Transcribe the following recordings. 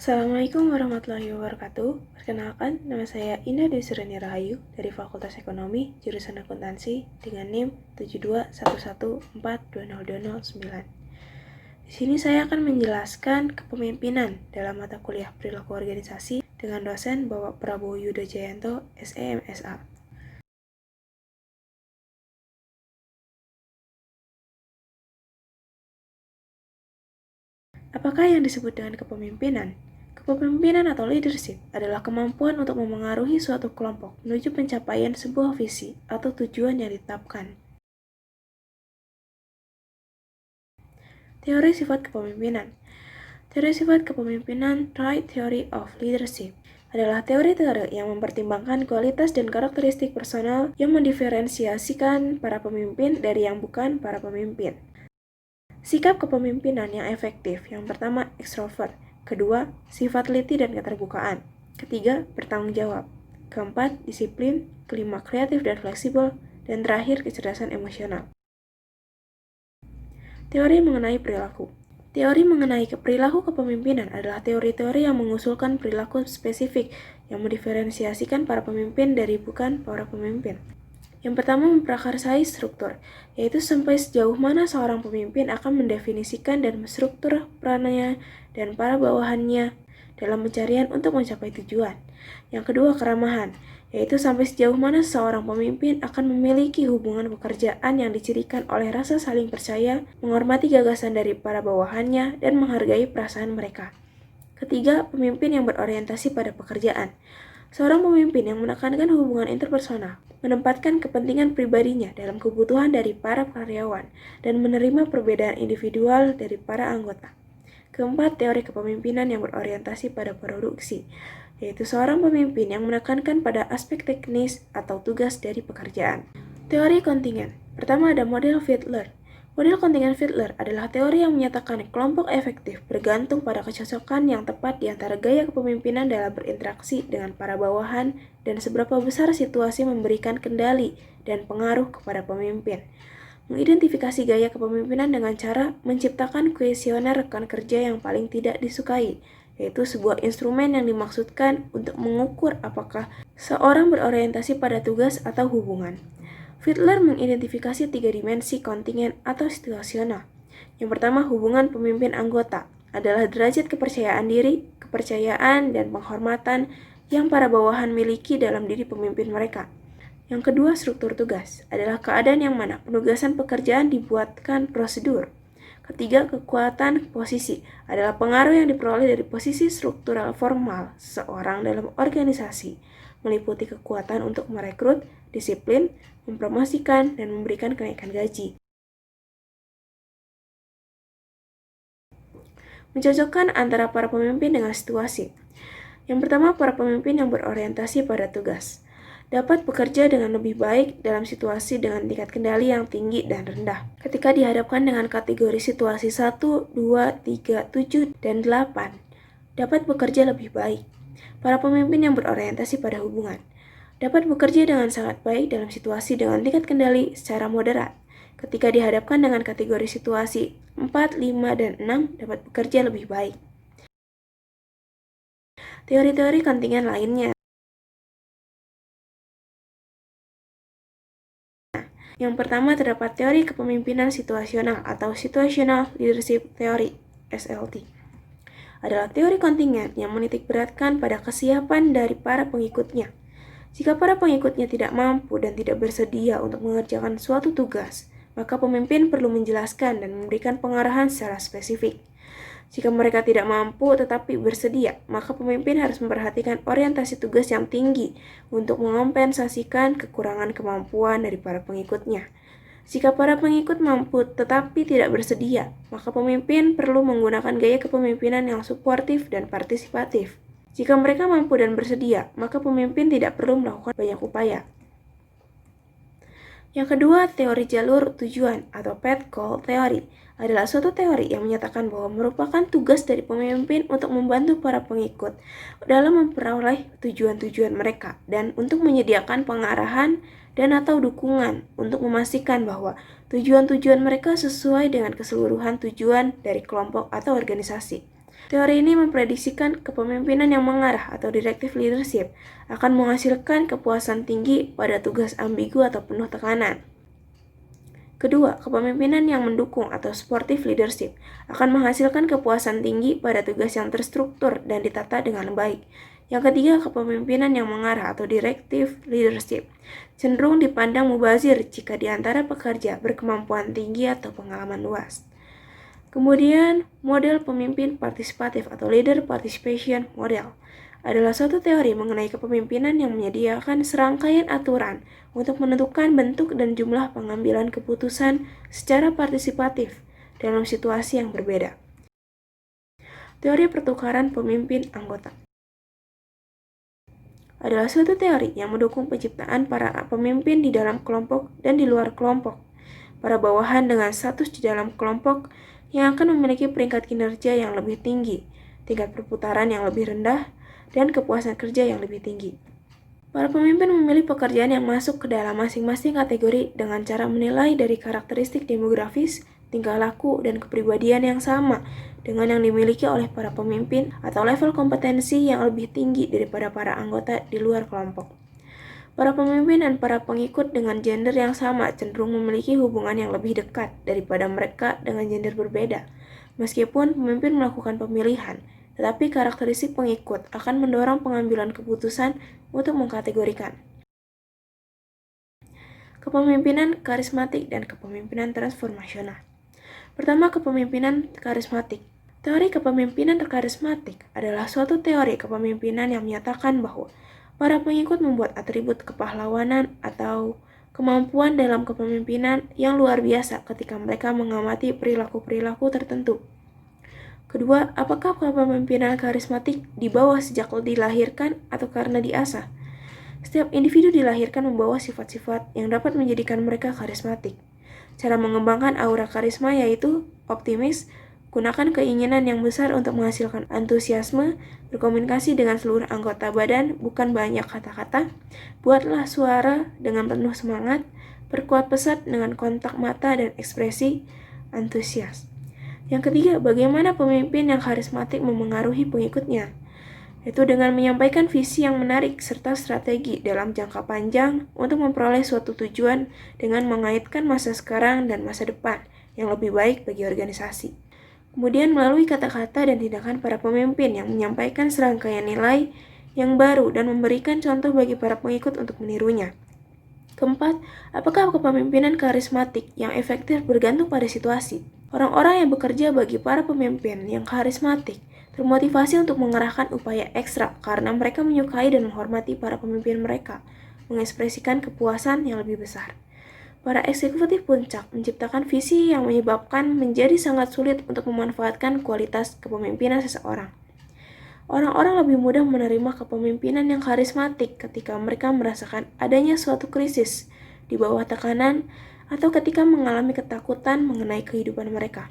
Assalamualaikum warahmatullahi wabarakatuh. Perkenalkan, nama saya Indah Desirani Rahayu dari Fakultas Ekonomi, jurusan Akuntansi dengan NIM 7211420209. Di sini saya akan menjelaskan kepemimpinan dalam mata kuliah perilaku organisasi dengan dosen Bapak Prabowo Yudo Jayanto, SEMSA. Apakah yang disebut dengan kepemimpinan? Kepemimpinan atau leadership adalah kemampuan untuk memengaruhi suatu kelompok menuju pencapaian sebuah visi atau tujuan yang ditetapkan. Teori sifat kepemimpinan. Teori sifat kepemimpinan, Right Theory of Leadership, adalah teori-teori yang mempertimbangkan kualitas dan karakteristik personal yang mendiferensiasikan para pemimpin dari yang bukan para pemimpin. Sikap kepemimpinan yang efektif. Yang pertama, ekstrovert. Kedua, sifat teliti dan keterbukaan. Ketiga, bertanggung jawab. Keempat, disiplin. Kelima, kreatif dan fleksibel. Dan terakhir, kecerdasan emosional. Teori mengenai perilaku. Teori mengenai perilaku kepemimpinan adalah teori-teori yang mengusulkan perilaku spesifik yang mendiferensiasikan para pemimpin dari bukan para pemimpin. Yang pertama, memprakarsai struktur, yaitu sampai sejauh mana seorang pemimpin akan mendefinisikan dan menstruktur perannya dan para bawahannya dalam pencarian untuk mencapai tujuan. Yang kedua, keramahan, yaitu sampai sejauh mana seorang pemimpin akan memiliki hubungan pekerjaan yang dicirikan oleh rasa saling percaya, menghormati gagasan dari para bawahannya, dan menghargai perasaan mereka. Ketiga, pemimpin yang berorientasi pada pekerjaan. Seorang pemimpin yang menekankan hubungan interpersonal, menempatkan kepentingan pribadinya dalam kebutuhan dari para karyawan, dan menerima perbedaan individual dari para anggota. Keempat, teori kepemimpinan yang berorientasi pada produksi, yaitu seorang pemimpin yang menekankan pada aspek teknis atau tugas dari pekerjaan. Teori kontingen. Pertama ada model Fiedler. Model kontingen Fiedler adalah teori yang menyatakan kelompok efektif bergantung pada kecocokan yang tepat di antara gaya kepemimpinan dalam berinteraksi dengan para bawahan dan seberapa besar situasi memberikan kendali dan pengaruh kepada pemimpin. Mengidentifikasi gaya kepemimpinan dengan cara menciptakan kuesioner rekan kerja yang paling tidak disukai, yaitu sebuah instrumen yang dimaksudkan untuk mengukur apakah seorang berorientasi pada tugas atau hubungan. Fiedler mengidentifikasi 3 dimensi kontingen atau situasional. Yang pertama, hubungan pemimpin anggota adalah derajat kepercayaan diri, kepercayaan, dan penghormatan yang para bawahan miliki dalam diri pemimpin mereka. Yang kedua, struktur tugas adalah keadaan yang mana penugasan pekerjaan dibuatkan prosedur. Ketiga, kekuatan posisi adalah pengaruh yang diperoleh dari posisi struktural formal seseorang dalam organisasi, meliputi kekuatan untuk merekrut, disiplin, mempromosikan, dan memberikan kenaikan gaji. Mencocokkan antara para pemimpin dengan situasi. Yang pertama, para pemimpin yang berorientasi pada tugas dapat bekerja dengan lebih baik dalam situasi dengan tingkat kendali yang tinggi dan rendah. Ketika dihadapkan dengan kategori situasi 1, 2, 3, 7, dan 8, dapat bekerja lebih baik. Para pemimpin yang berorientasi pada hubungan dapat bekerja dengan sangat baik dalam situasi dengan tingkat kendali secara moderat. Ketika dihadapkan dengan kategori situasi 4, 5, dan 6, dapat bekerja lebih baik. Teori-teori kontingen lainnya. Yang pertama terdapat teori kepemimpinan situasional atau Situational Leadership Theory, SLT. Adalah teori kontingen yang menitik beratkan pada kesiapan dari para pengikutnya. Jika para pengikutnya tidak mampu dan tidak bersedia untuk mengerjakan suatu tugas, maka pemimpin perlu menjelaskan dan memberikan pengarahan secara spesifik. Jika mereka tidak mampu tetapi bersedia, maka pemimpin harus memperhatikan orientasi tugas yang tinggi untuk mengompensasikan kekurangan kemampuan dari para pengikutnya. Jika para pengikut mampu tetapi tidak bersedia, maka pemimpin perlu menggunakan gaya kepemimpinan yang suportif dan partisipatif. Jika mereka mampu dan bersedia, maka pemimpin tidak perlu melakukan banyak upaya. Yang kedua, teori jalur tujuan atau path goal theory adalah suatu teori yang menyatakan bahwa merupakan tugas dari pemimpin untuk membantu para pengikut dalam memperoleh tujuan-tujuan mereka dan untuk menyediakan pengarahan dan atau dukungan untuk memastikan bahwa tujuan-tujuan mereka sesuai dengan keseluruhan tujuan dari kelompok atau organisasi. Teori ini memprediksikan kepemimpinan yang mengarah atau directive leadership akan menghasilkan kepuasan tinggi pada tugas ambigu atau penuh tekanan. Kedua, kepemimpinan yang mendukung atau supportive leadership akan menghasilkan kepuasan tinggi pada tugas yang terstruktur dan ditata dengan baik. Yang ketiga, kepemimpinan yang mengarah atau directive leadership cenderung dipandang mubazir jika di antara pekerja berkemampuan tinggi atau pengalaman luas. Kemudian, model pemimpin partisipatif atau leader participation model adalah suatu teori mengenai kepemimpinan yang menyediakan serangkaian aturan untuk menentukan bentuk dan jumlah pengambilan keputusan secara partisipatif dalam situasi yang berbeda. Teori pertukaran pemimpin anggota adalah suatu teori yang mendukung penciptaan para pemimpin di dalam kelompok dan di luar kelompok, para bawahan dengan status di dalam kelompok yang akan memiliki peringkat kinerja yang lebih tinggi, tingkat perputaran yang lebih rendah, dan kepuasan kerja yang lebih tinggi. Para pemimpin memilih pekerjaan yang masuk ke dalam masing-masing kategori dengan cara menilai dari karakteristik demografis, tingkah laku, dan kepribadian yang sama dengan yang dimiliki oleh para pemimpin atau level kompetensi yang lebih tinggi daripada para anggota di luar kelompok. Para pemimpin dan para pengikut dengan gender yang sama cenderung memiliki hubungan yang lebih dekat daripada mereka dengan gender berbeda. Meskipun pemimpin melakukan pemilihan, tetapi karakteristik pengikut akan mendorong pengambilan keputusan untuk mengkategorikan. Kepemimpinan karismatik dan kepemimpinan transformasional. Pertama, kepemimpinan karismatik. Teori kepemimpinan karismatik adalah suatu teori kepemimpinan yang menyatakan bahwa para pengikut membuat atribut kepahlawanan atau kemampuan dalam kepemimpinan yang luar biasa ketika mereka mengamati perilaku-perilaku tertentu. Kedua, apakah kepemimpinan karismatik dibawa sejak dilahirkan atau karena diasah? Setiap individu dilahirkan membawa sifat-sifat yang dapat menjadikan mereka karismatik. Cara mengembangkan aura karisma yaitu optimis, gunakan keinginan yang besar untuk menghasilkan antusiasme, berkomunikasi dengan seluruh anggota badan, bukan banyak kata-kata, buatlah suara dengan penuh semangat, perkuat pesat dengan kontak mata dan ekspresi antusias. Yang ketiga, bagaimana pemimpin yang karismatik memengaruhi pengikutnya, yaitu dengan menyampaikan visi yang menarik serta strategi dalam jangka panjang untuk memperoleh suatu tujuan dengan mengaitkan masa sekarang dan masa depan yang lebih baik bagi organisasi. Kemudian melalui kata-kata dan tindakan para pemimpin yang menyampaikan serangkaian nilai yang baru dan memberikan contoh bagi para pengikut untuk menirunya. Keempat, apakah kepemimpinan karismatik yang efektif bergantung pada situasi? Orang-orang yang bekerja bagi para pemimpin yang karismatik termotivasi untuk mengerahkan upaya ekstra karena mereka menyukai dan menghormati para pemimpin mereka, mengekspresikan kepuasan yang lebih besar. Para eksekutif puncak menciptakan visi yang menyebabkan menjadi sangat sulit untuk memanfaatkan kualitas kepemimpinan seseorang. Orang-orang lebih mudah menerima kepemimpinan yang karismatik ketika mereka merasakan adanya suatu krisis di bawah tekanan atau ketika mengalami ketakutan mengenai kehidupan mereka.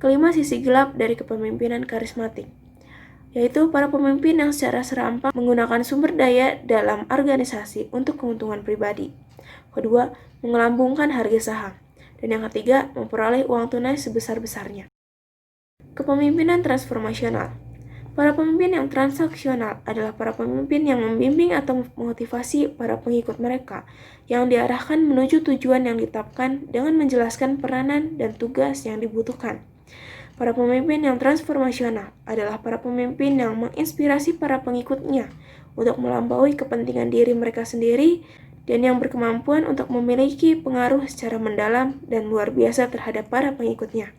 Kelima, sisi gelap dari kepemimpinan karismatik, yaitu para pemimpin yang secara serampangan menggunakan sumber daya dalam organisasi untuk keuntungan pribadi. Kedua, mengelambungkan harga saham. Dan yang ketiga, memperoleh uang tunai sebesar-besarnya. Kepemimpinan transformasional. Para pemimpin yang transaksional adalah para pemimpin yang membimbing atau memotivasi para pengikut mereka yang diarahkan menuju tujuan yang ditetapkan dengan menjelaskan peranan dan tugas yang dibutuhkan. Para pemimpin yang transformasional adalah para pemimpin yang menginspirasi para pengikutnya untuk melampaui kepentingan diri mereka sendiri dan yang berkemampuan untuk memiliki pengaruh secara mendalam dan luar biasa terhadap para pengikutnya.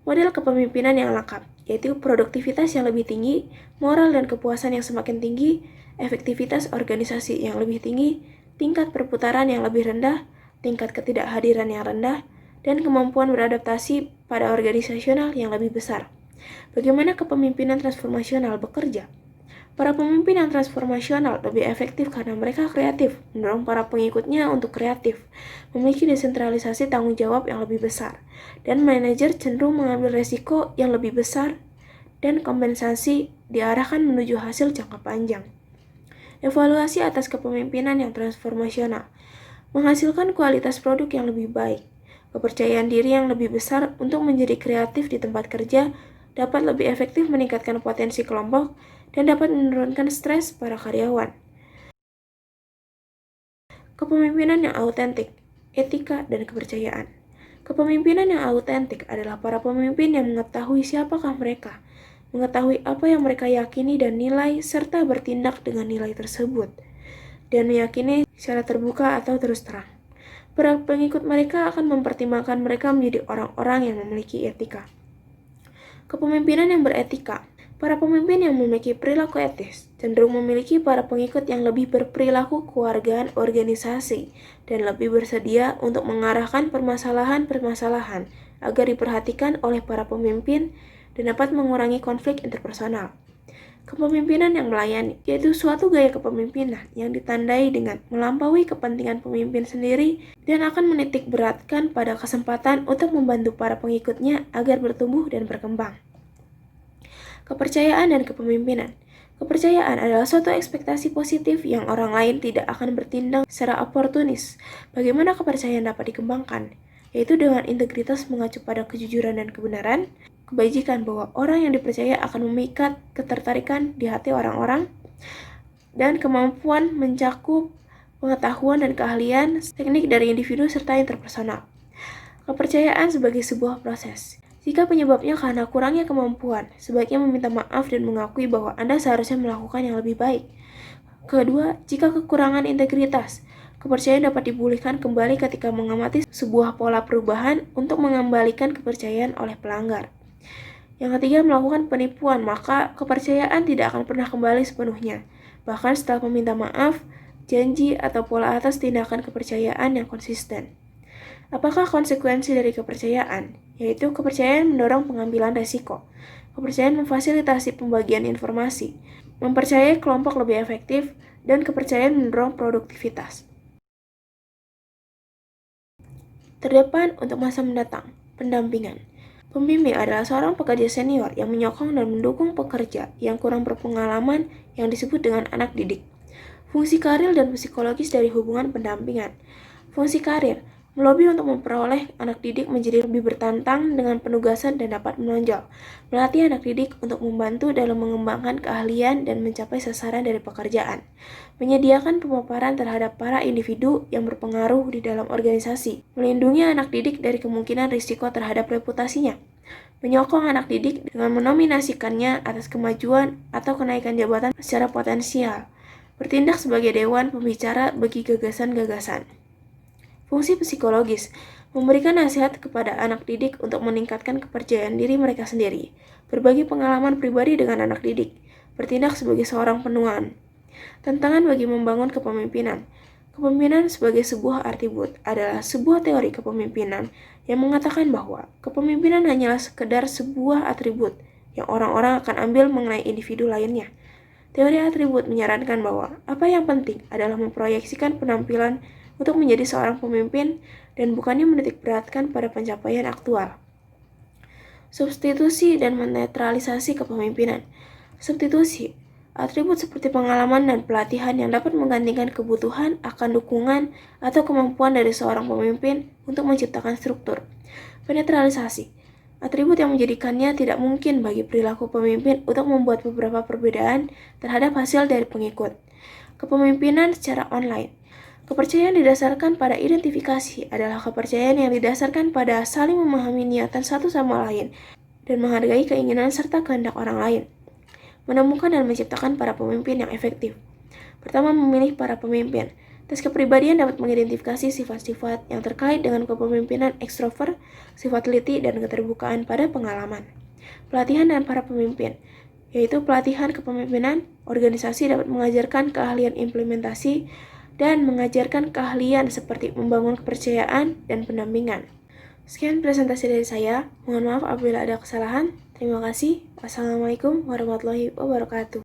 Model kepemimpinan yang lengkap, yaitu produktivitas yang lebih tinggi, moral dan kepuasan yang semakin tinggi, efektivitas organisasi yang lebih tinggi, tingkat perputaran yang lebih rendah, tingkat ketidakhadiran yang rendah, dan kemampuan beradaptasi pada organisasional yang lebih besar. Bagaimana kepemimpinan transformasional bekerja? Para pemimpin yang transformasional lebih efektif karena mereka kreatif, mendorong para pengikutnya untuk kreatif, memiliki desentralisasi tanggung jawab yang lebih besar, dan manajer cenderung mengambil resiko yang lebih besar dan kompensasi diarahkan menuju hasil jangka panjang. Evaluasi atas kepemimpinan yang transformasional menghasilkan kualitas produk yang lebih baik, kepercayaan diri yang lebih besar untuk menjadi kreatif di tempat kerja, dapat lebih efektif meningkatkan potensi kelompok, dan dapat menurunkan stres para karyawan. Kepemimpinan yang autentik, etika, dan kepercayaan. Kepemimpinan yang autentik adalah para pemimpin yang mengetahui siapakah mereka, mengetahui apa yang mereka yakini dan nilai, serta bertindak dengan nilai tersebut, dan meyakini secara terbuka atau terus terang. Para pengikut mereka akan mempertimbangkan mereka menjadi orang-orang yang memiliki etika. Kepemimpinan yang beretika. Para pemimpin yang memiliki perilaku etis cenderung memiliki para pengikut yang lebih berperilaku kewargaan organisasi dan lebih bersedia untuk mengarahkan permasalahan-permasalahan agar diperhatikan oleh para pemimpin dan dapat mengurangi konflik interpersonal. Kepemimpinan yang melayani, yaitu suatu gaya kepemimpinan yang ditandai dengan melampaui kepentingan pemimpin sendiri dan akan menitik beratkan pada kesempatan untuk membantu para pengikutnya agar bertumbuh dan berkembang. Kepercayaan dan kepemimpinan. Kepercayaan adalah suatu ekspektasi positif yang orang lain tidak akan bertindak secara oportunis. Bagaimana kepercayaan dapat dikembangkan? Yaitu dengan integritas mengacu pada kejujuran dan kebenaran, kebajikan bahwa orang yang dipercaya akan memikat ketertarikan di hati orang-orang, dan kemampuan mencakup pengetahuan dan keahlian teknik dari individu serta interpersonal. Kepercayaan sebagai sebuah proses. Jika penyebabnya karena kurangnya kemampuan, sebaiknya meminta maaf dan mengakui bahwa Anda seharusnya melakukan yang lebih baik. Kedua, jika kekurangan integritas, kepercayaan dapat dipulihkan kembali ketika mengamati sebuah pola perubahan untuk mengembalikan kepercayaan oleh pelanggar. Yang ketiga, melakukan penipuan, maka kepercayaan tidak akan pernah kembali sepenuhnya, bahkan setelah meminta maaf, janji, atau pola atas tindakan kepercayaan yang konsisten. Apakah konsekuensi dari kepercayaan? Yaitu kepercayaan mendorong pengambilan resiko. Kepercayaan memfasilitasi pembagian informasi, mempercayai kelompok lebih efektif, dan kepercayaan mendorong produktivitas. Terdepan untuk masa mendatang, pendampingan. Pembimbing adalah seorang pekerja senior yang menyokong dan mendukung pekerja yang kurang berpengalaman yang disebut dengan anak didik. Fungsi karir dan psikologis dari hubungan pendampingan. Fungsi karir melobi untuk memperoleh anak didik menjadi lebih bertantang dengan penugasan dan dapat menonjol. Melatih anak didik untuk membantu dalam mengembangkan keahlian dan mencapai sasaran dari pekerjaan. Menyediakan pemaparan terhadap para individu yang berpengaruh di dalam organisasi. Melindungi anak didik dari kemungkinan risiko terhadap reputasinya. Menyokong anak didik dengan menominasikannya atas kemajuan atau kenaikan jabatan secara potensial. Bertindak sebagai dewan pembicara bagi gagasan-gagasan. Fungsi psikologis, memberikan nasihat kepada anak didik untuk meningkatkan kepercayaan diri mereka sendiri, berbagi pengalaman pribadi dengan anak didik, bertindak sebagai seorang penuan. Tantangan bagi membangun kepemimpinan. Kepemimpinan sebagai sebuah atribut adalah sebuah teori kepemimpinan yang mengatakan bahwa kepemimpinan hanyalah sekedar sebuah atribut yang orang-orang akan ambil mengenai individu lainnya. Teori atribut menyarankan bahwa apa yang penting adalah memproyeksikan penampilan untuk menjadi seorang pemimpin dan bukannya menitik beratkan pada pencapaian aktual. Substitusi dan menetralisasi kepemimpinan. Substitusi, atribut seperti pengalaman dan pelatihan yang dapat menggantikan kebutuhan akan dukungan atau kemampuan dari seorang pemimpin untuk menciptakan struktur. Penetralisasi, atribut yang menjadikannya tidak mungkin bagi perilaku pemimpin untuk membuat beberapa perbedaan terhadap hasil dari pengikut. Kepemimpinan secara online. Kepercayaan didasarkan pada identifikasi adalah kepercayaan yang didasarkan pada saling memahami niatan satu sama lain dan menghargai keinginan serta kehendak orang lain. Menemukan dan menciptakan para pemimpin yang efektif. Pertama, memilih para pemimpin. Tes kepribadian dapat mengidentifikasi sifat-sifat yang terkait dengan kepemimpinan ekstrovert, sifat teliti, dan keterbukaan pada pengalaman. Pelatihan dan para pemimpin, yaitu pelatihan kepemimpinan, organisasi dapat mengajarkan keahlian implementasi dan mengajarkan keahlian seperti membangun kepercayaan dan pendampingan. Sekian presentasi dari saya. Mohon maaf apabila ada kesalahan. Terima kasih. Wassalamualaikum warahmatullahi wabarakatuh.